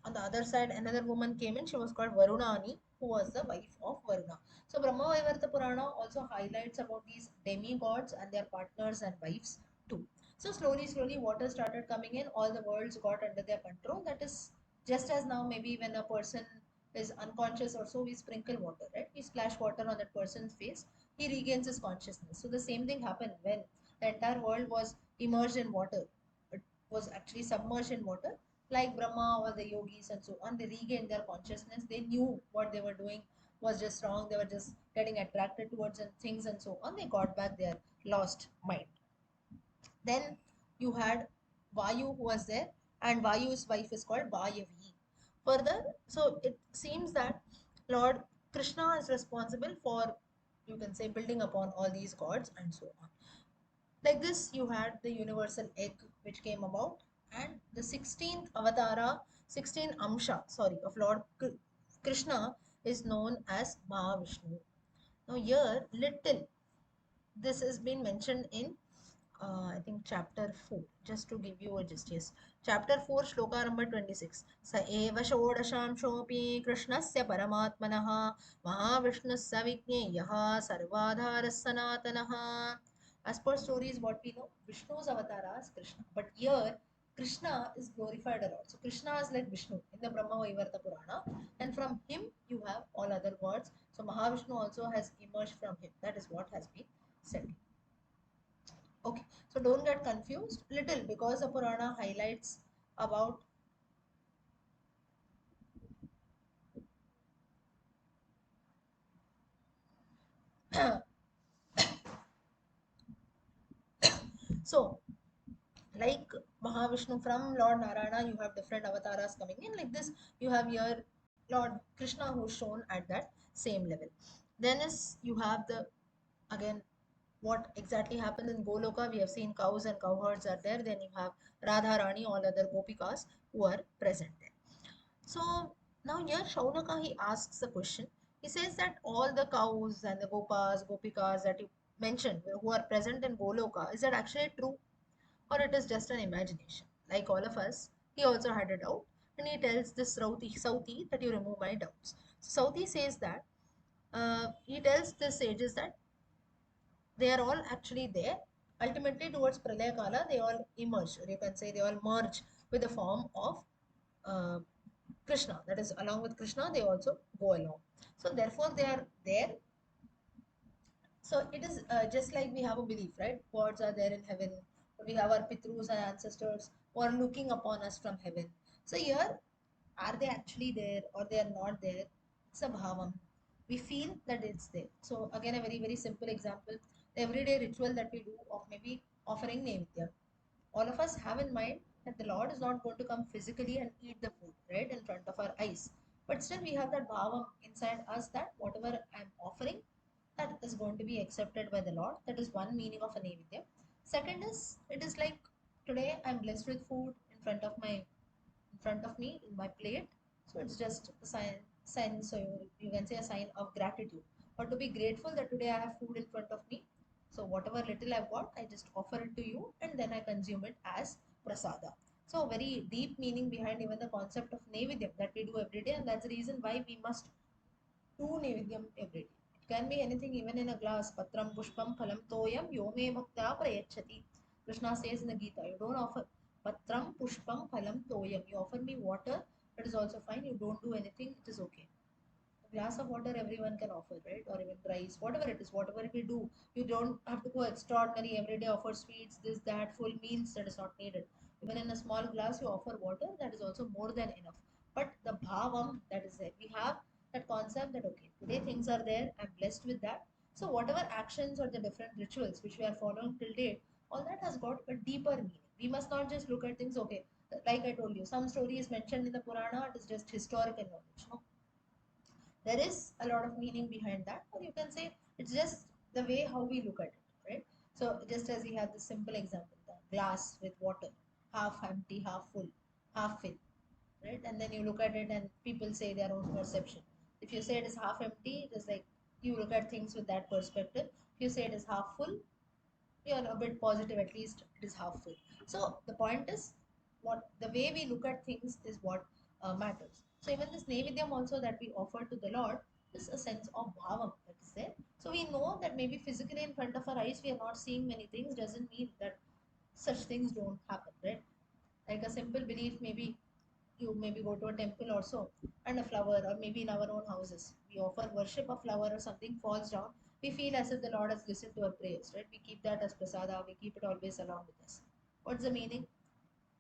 on the other side, another woman came in. She was called Varunani, who was the wife of Varuna. So Brahma Vaivarta Purana also highlights about these demigods and their partners and wives too. So slowly, slowly, water started coming in. All the worlds got under their control. That is just as now, maybe when a person is unconscious or so, we sprinkle water, right? We splash water on that person's face. He regains his consciousness. So the same thing happened when the entire world was immersed in water. It was actually submerged in water, like Brahma or the yogis and so on. They regained their consciousness. They knew what they were doing was just wrong. They were just getting attracted towards things and so on. They got back their lost mind. Then you had Vayu who was there, and Vayu's wife is called Vayavi. Further, so it seems that Lord Krishna is responsible for, you can say, building upon all these gods and so on. Like this, you had the universal egg which came about, and the 16th avatara, 16 Amsha, sorry, of Lord Krishna is known as Mahavishnu. Now, here, little this has been mentioned in I think chapter 4, just to give you a gist. Yes, chapter 4 shloka number 26. Sa eva shodashamshopi krishnasya paramatmanah mahavishnusya vigneyaha sarvadharas sanatanaha. As per stories what we know, Vishnu's avatar is Krishna, but here Krishna is glorified a lot. So Krishna is like Vishnu in the Brahma Vaivarta Purana, and from him you have all other gods. So Mahavishnu also has emerged from him. That is what has been said. Okay, so don't get confused little, because the Purana highlights about so like Mahavishnu, from Lord Narayana you have different avatars coming in. Like this, you have here Lord Krishna who's shown at that same level. Then is you have the, again, what exactly happens in Goloka. We have seen cows and cowherds are there. Then you have Radha Rani, all other gopikas who are present there. So now here Shaunaka he asks a question. He says that all the cows and the gopikas that you mentioned who are present in Goloka, is that actually true, or it is just an imagination? Like all of us, he also had a doubt, and he tells this Sauti that you remove my doubts. So Sauti says that he tells the sages that they are all actually there. Ultimately, towards Pralaya Kala, they all emerge, or you can say they all merge with the form of uh, Krishna. That is, along with Krishna, they also go along. So, therefore, they are there. So, it is just like we have a belief, right? Gods are there in heaven. We have our Pitrus and ancestors who are looking upon us from heaven. So, here, are they actually there or they are not there? It's a bhavam. We feel that it's there. So, again, a very, very simple example, the everyday ritual that we do of maybe offering naivedya. All of us have in mind that the Lord is not going to come physically and eat the food, right, in front of our eyes. But still, we have that bhavam inside us that whatever I'm offering, that is going to be accepted by the Lord. That is one meaning of a naivedya. Second is, it is like today I'm blessed with food in front of me in my plate. So it's just a sign. So you can say a sign of gratitude. Or to be grateful that today I have food in front of me. So whatever little I've got, I just offer it to you and then I consume it as prasada. So very deep meaning behind even the concept of naivedyam that we do every day, and that's the reason why we must do naivedyam every day. It can be anything, even in a glass. Patram pushpam phalam toyam yome bhakta prayachati. Krishna says in the Gita, you don't offer patram pushpam phalam toyam. You offer me water, that is also fine. You don't do anything, it is okay. A glass of water everyone can offer, right? Or even rice, whatever it is, whatever we do. You don't have to go extraordinary every day, offer sweets, this, that, full meals, that is not needed. Even in a small glass, you offer water, that is also more than enough. But the bhavam that is there, we have that concept that okay, today things are there, I'm blessed with that. So whatever actions or the different rituals which we are following till date, all that has got a deeper meaning. We must not just look at things, okay, Like I told you, some story is mentioned in the Purana, it is just historical knowledge. No, there is a lot of meaning behind that, or you can say it's just the way how we look at it, right? So just as we had the simple example, the glass with water, half empty, half full, half filled, right? And then you look at it and people say their own perception. If you say it is half empty, it is like you look at things with that perspective. If you say it is half full, you're a bit positive, at least it is half full. So the point is, what the way we look at things is what matters. So even this Nevidyam also that we offer to the Lord is a sense of bhavam that is there. So we know that maybe physically in front of our eyes we are not seeing many things, doesn't mean that such things don't happen, right? Like a simple belief, maybe you maybe go to a temple also and a flower, or maybe in our own houses we offer worship, a flower or something falls down, we feel as if the Lord has listened to our prayers, right? We keep that as prasada, we keep it always along with us. What's the meaning?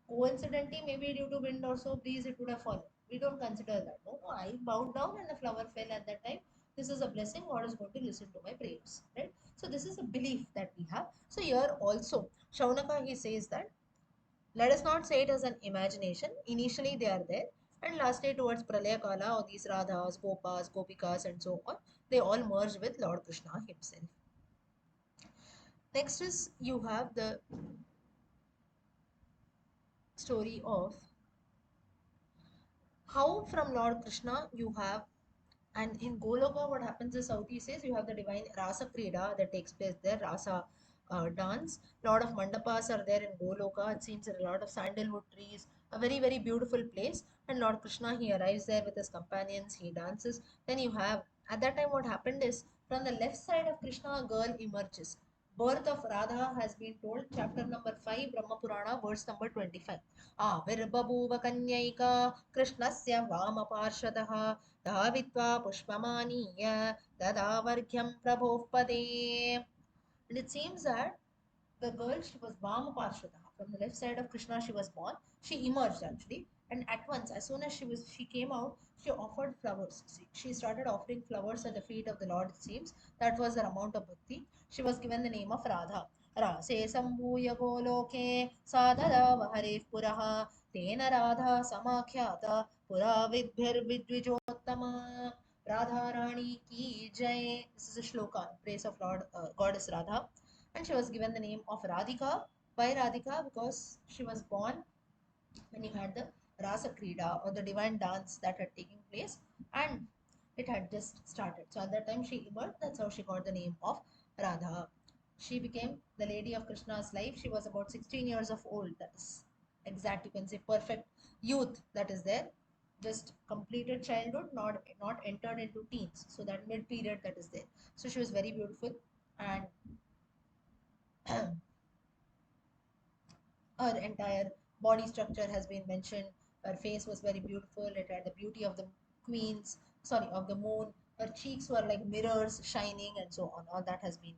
Coincidentally, maybe due to wind or so breeze, it would have fallen. We don't consider that. No, no, I bowed down and the flower fell at that time. This is a blessing. God is going to listen to my prayers, right? So this is a belief that we have. So here also, Shaunaka, he says that let us not say it as an imagination. Initially, they are there, and lastly, towards Pralaya Kala, or these Radhas, Gopas, Gopikas, and so on, they all merge with Lord Krishna himself. Next is you have the story of how from Lord Krishna you have, and in Goloka, what happens is Southeast says you have the divine Rasa Krida that takes place there, Rasa dance. A lot of mandapas are there in Goloka. It seems there are a lot of sandalwood trees, a very, very beautiful place. And Lord Krishna, he arrives there with his companions, he dances. Then you have, at that time, what happened is from the left side of Krishna, a girl emerges. Birth of Radha has been told, chapter number 5, Brahma Purana, verse number 25. आविर्बभूव कन्यैका कृष्णस्य वामपार्श्वतः धावित्वा पुष्पमानीय ददावर्घ्यं प्रभोः पदे. And it seems that the girl, she was Vamaparshvataha. From the left side of Krishna, she was born. She emerged actually. And at once, as soon as she came out, she offered flowers. She started offering flowers at the feet of the Lord, it seems. That was her amount of bhakti. She was given the name of Radha. Rase sambhuya goloke sadada hare puraha tena radha samakhyata pura vidbhir vidvijottama. Radha Rani ki jai. This is a shloka in praise of Lord Goddess Radha, and she was given the name of Radhika. Why Radhika? Because she was born when you had the Rasa Krida, or the divine dance that had taken place, and it had just started. So at that time she emerged. That's how she got the name of Radha. She became the lady of Krishna's life. She was about 16 years of old. That is exact. You can say perfect youth. That is there. Just completed childhood, not entered into teens. So that mid period that is there. So she was very beautiful, and her entire body structure has been mentioned. Her face was very beautiful. It had the beauty of the queens, sorry, of the moon. Her cheeks were like mirrors shining, and so on. All that has been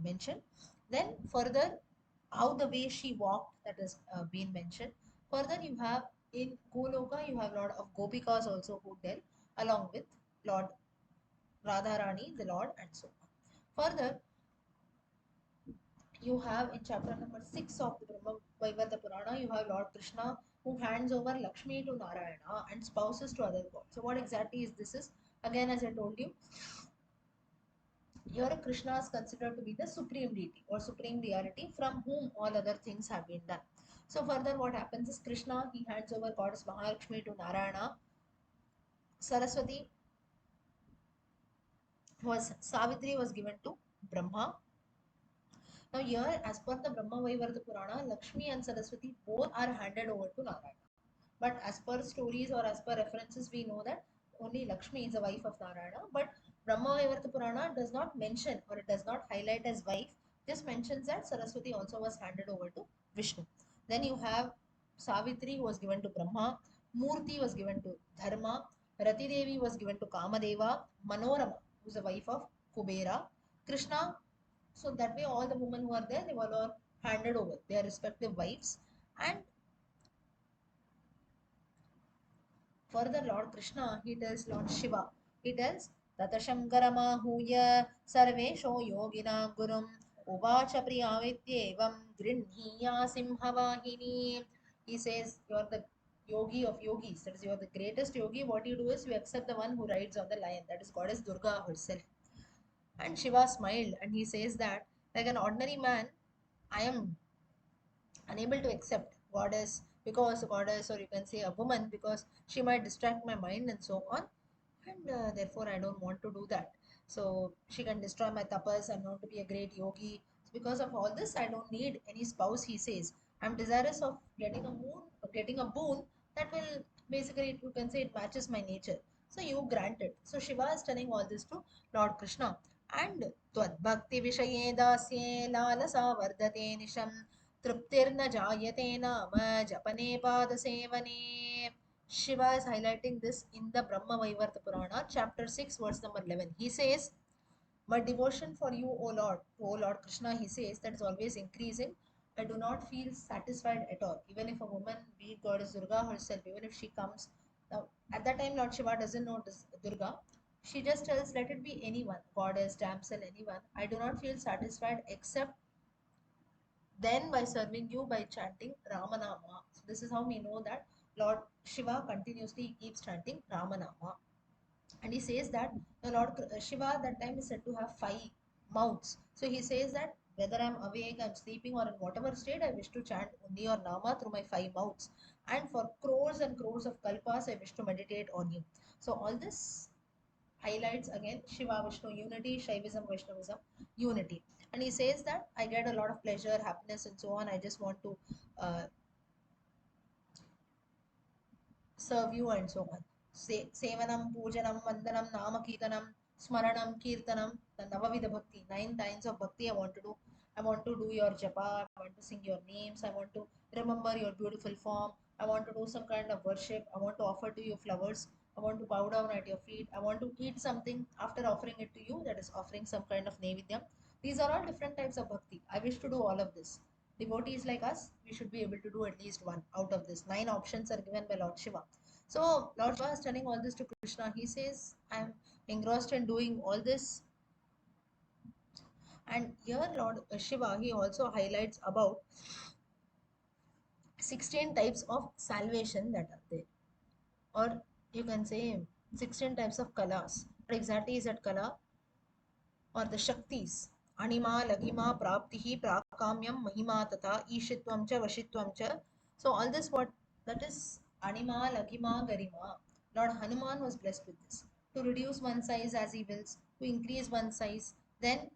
mentioned. Then further, how the way she walked, that has been mentioned. Further, you have in Goloka, you have a lot of gopikas also who dwell along with Lord Radharani, the Lord, and so on. Further, you have in chapter number 6 of the Brahma Vaivata Purana, you have Lord Krishna who hands over Lakshmi to Narayana and spouses to other gods. So, what exactly is this? Is again, as I told you, here Krishna is considered to be the supreme deity or supreme deity from whom all other things have been done. So, further, what happens is Krishna he hands over goddess Mahalakshmi to Narayana. Saraswati was Savitri was given to Brahma. Now, here, as per the Brahma Vaivarta Purana, Lakshmi and Saraswati both are handed over to Narayana. But as per stories or as per references, we know that only Lakshmi is the wife of Narayana. But Brahma Vaivarta Purana does not mention or it does not highlight as wife, just mentions that Saraswati also was handed over to Vishnu. Then you have Savitri who was given to Brahma, Murti was given to Dharma, Rati Devi was given to Kamadeva, Manorama, who is the wife of Kubera, Krishna. So that way, all the women who are there, they were all handed over their respective wives. And further, Lord Krishna, he tells Lord Shiva, he tells, Tata Shankaramahuya Sarvesho Yogina Gurum Uvacha Priyavidyevam Grinhiya Simhavahini. He says, "You are the yogi of yogis. That is, you are the greatest yogi. What you do is you accept the one who rides on the lion. That is goddess Durga herself." And Shiva smiled and he says that, like an ordinary man, I am unable to accept goddess because goddess, or you can say a woman, because she might distract my mind and so on, and therefore I don't want to do that. So she can destroy my tapas. I'm known to be a great yogi. So because of all this, I don't need any spouse. He says, I'm desirous of getting a boon that will basically, you can say, it matches my nature. So you grant it. So Shiva is telling all this to Lord Krishna. And त्वद्भक्ति विषये दास्ये लालसा वर्धते निशम् तृप्तिर्न जायते नाम जपने पादसेवने. Shiva is highlighting this in the Brahma Vaivarta Purana, chapter 6, verse number 11. He says, my devotion for you, O Lord Krishna, he says, that is always increasing. I do not feel satisfied at all. Even if a woman, be it goddess Durga herself, even if she comes, now at that time Lord Shiva doesn't know this Durga. She just tells, let it be anyone, goddess, damsel, anyone. I do not feel satisfied except then by serving you by chanting Ramanama. So this is how we know that Lord Shiva continuously keeps chanting Ramanama. And he says that the Lord Shiva that time is said to have five mouths. So he says that whether I'm awake, I'm sleeping, or in whatever state, I wish to chant only your Nama through my five mouths. And for crores and crores of kalpas, I wish to meditate on you. So all this highlights again Shiva Vishnu unity, Shaivism, Vaishnavism unity. And he says that I get a lot of pleasure, happiness, and so on. I just want to uh, serve you and so on. Sevanam, Pujanam, Vandanam, Namakirtanam, Smaranam, Kirtanam, the Navavidha Bhakti, 9 kinds of bhakti I want to do. I want to do your japa, I want to sing your names, I want to remember your beautiful form, I want to do some kind of worship, I want to offer to you flowers, I want to bow down at your feet, I want to eat something after offering it to you, that is offering some kind of nevidyam. These are all different types of bhakti. I wish to do all of this. Devotees like us, we should be able to do at least one out of this. 9 options are given by Lord Shiva. So Lord Shiva is telling all this to Krishna. He says, I'm engrossed in doing all this. And here Lord Shiva, he also highlights about 16 types of salvation that are there. Or you can say 16 types of kalas. What exactly is that kala? Or the Shaktis. Anima, Lagima, Praptihi, Prakamyam, Mahima, Tata, Ishitvam cha, Vashitvam cha. So all this what that is Anima, Lagima, Garima. Lord Hanuman was blessed with this. To reduce one size as he wills, to increase one size, then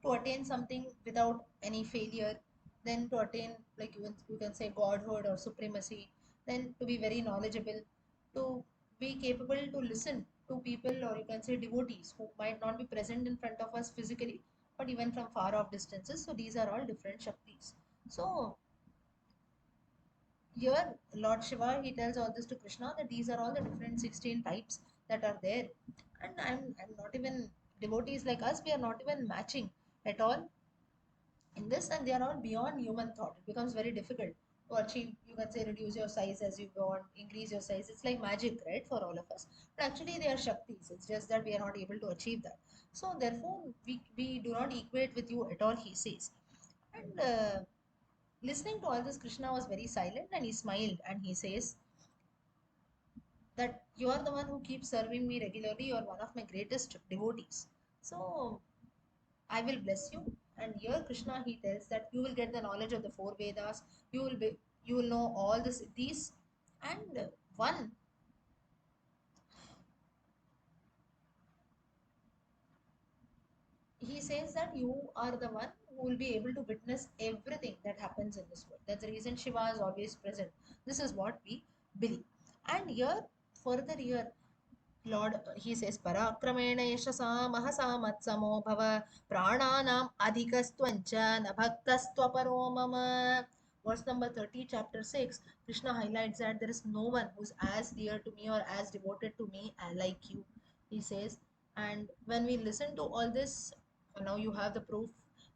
to attain something without any failure, then to attain, like you can say, godhood or supremacy, then to be very knowledgeable, to be capable to listen to people, or you can say devotees who might not be present in front of us physically, but even from far off distances. So these are all different Shaktis. So here Lord Shiva, he tells all this to Krishna, that these are all the different 16 types that are there. And I'm not even, devotees like us, we are not even matching at all in this, and they are all beyond human thought. It becomes very difficult to achieve. You can say reduce your size as you go on, increase your size. It's like magic, right, for all of us. But actually they are Shaktis. It's just that we are not able to achieve that. So therefore we do not equate with you at all, he says. And listening to all this, Krishna was very silent and he smiled and he says that you are the one who keeps serving me regularly. You are one of my greatest devotees. So I will bless you. And here Krishna, he tells that you will get the knowledge of the four Vedas. You will know all this these. And one, he says that you are the one who will be able to witness everything that happens in this world. That's the reason Shiva is always present. This is what we believe. And here, further here, Lord, he says, Parakramena yashasa mahasa matsamo bhava prananam adhikastvancha nabhaktastva mama. Verse number 30, chapter 6, Krishna highlights that there is no one who's as dear to me or as devoted to me like you. He says, and when we listen to all this, now you have the proof.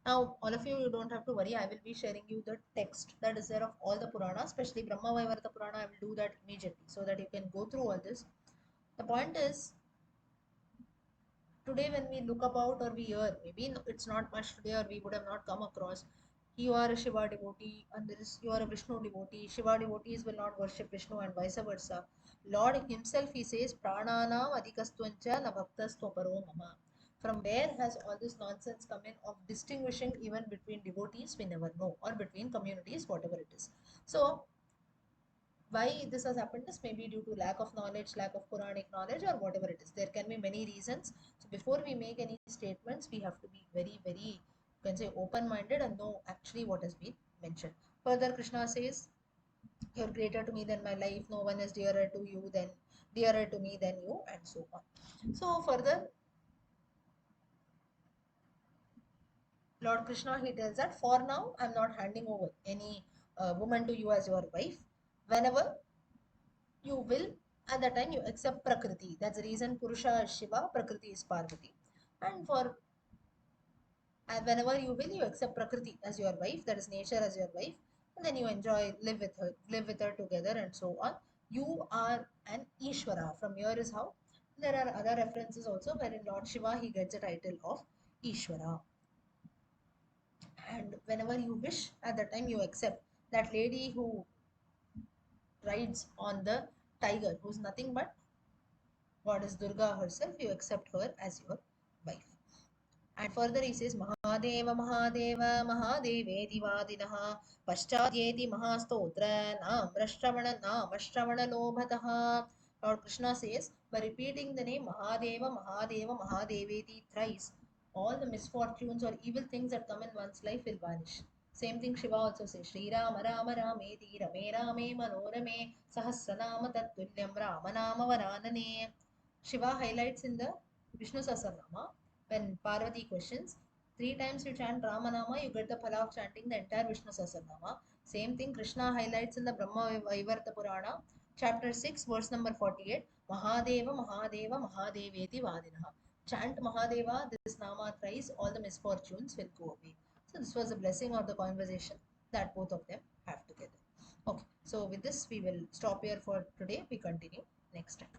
Now, all of you, you don't have to worry. I will be sharing you the text that is there of all the Puranas, especially Brahma Vaivarta Purana. I will do that immediately so that you can go through all this. The point is, today when we look about or we hear, maybe it's not much today or we would have not come across, You are a Shiva devotee, and there is you are a Vishnu devotee. Shiva devotees will not worship Vishnu, and vice versa. Lord Himself, He says, "Prananam adhikastvancha na bhaktastoparo mama." From where has all this nonsense come in of distinguishing even between devotees? We never know, or between communities, whatever it is. So why this has happened is maybe due to lack of knowledge, lack of Puranic knowledge, or whatever it is. There can be many reasons. So before we make any statements, we have to be very, very, you can say, open-minded and know actually what has been mentioned. Further, Krishna says, "You're greater to me than my life. No one is dearer to me than you," and so on. So further, Lord Krishna, he tells that for now, I'm not handing over any woman to you as your wife. Whenever you will, at that time you accept Prakriti. That's the reason Purusha is Shiva, Prakriti is Parvati. And for whenever you will, you accept Prakriti as your wife, that is nature as your wife, and then you enjoy, live with her together, and so on. You are an Ishvara. From here is how there are other references also wherein Lord Shiva he gets the title of Ishvara. And whenever you wish, at that time you accept that lady who rides on the tiger, who's nothing but Goddess Durga herself, you accept her as your wife. And further he says, Mahadeva, Mahadeva, Mahadeveti Vadinaha, Paschadyeti Mahastotra, Nam Rashravana Lobhataha. Lord Krishna says, by repeating the name Mahadeva, Mahadeva, Mahadeveti thrice, all the misfortunes or evil things that come in one's life will vanish. Same thing Shiva also says, Sri Rama Rama Rameti Rame Rame Manorame Sahasranama Tattulyam Rama Nama Varanane. Shiva highlights in the Vishnu Sahasranama when Parvati questions, three times you chant Ramanama, you get the phala of chanting the entire Vishnu Sahasranama. Same thing Krishna highlights in the Brahma Vaivarta Purana, chapter 6, verse number 48. Mahadeva, Mahadeva, Mahadeveti Vadinaha. Chant Mahadeva, this Nama thrice, all the misfortunes will go away. So this was a blessing of the conversation that both of them have together. Okay, so with this we will stop here for today. We continue next time.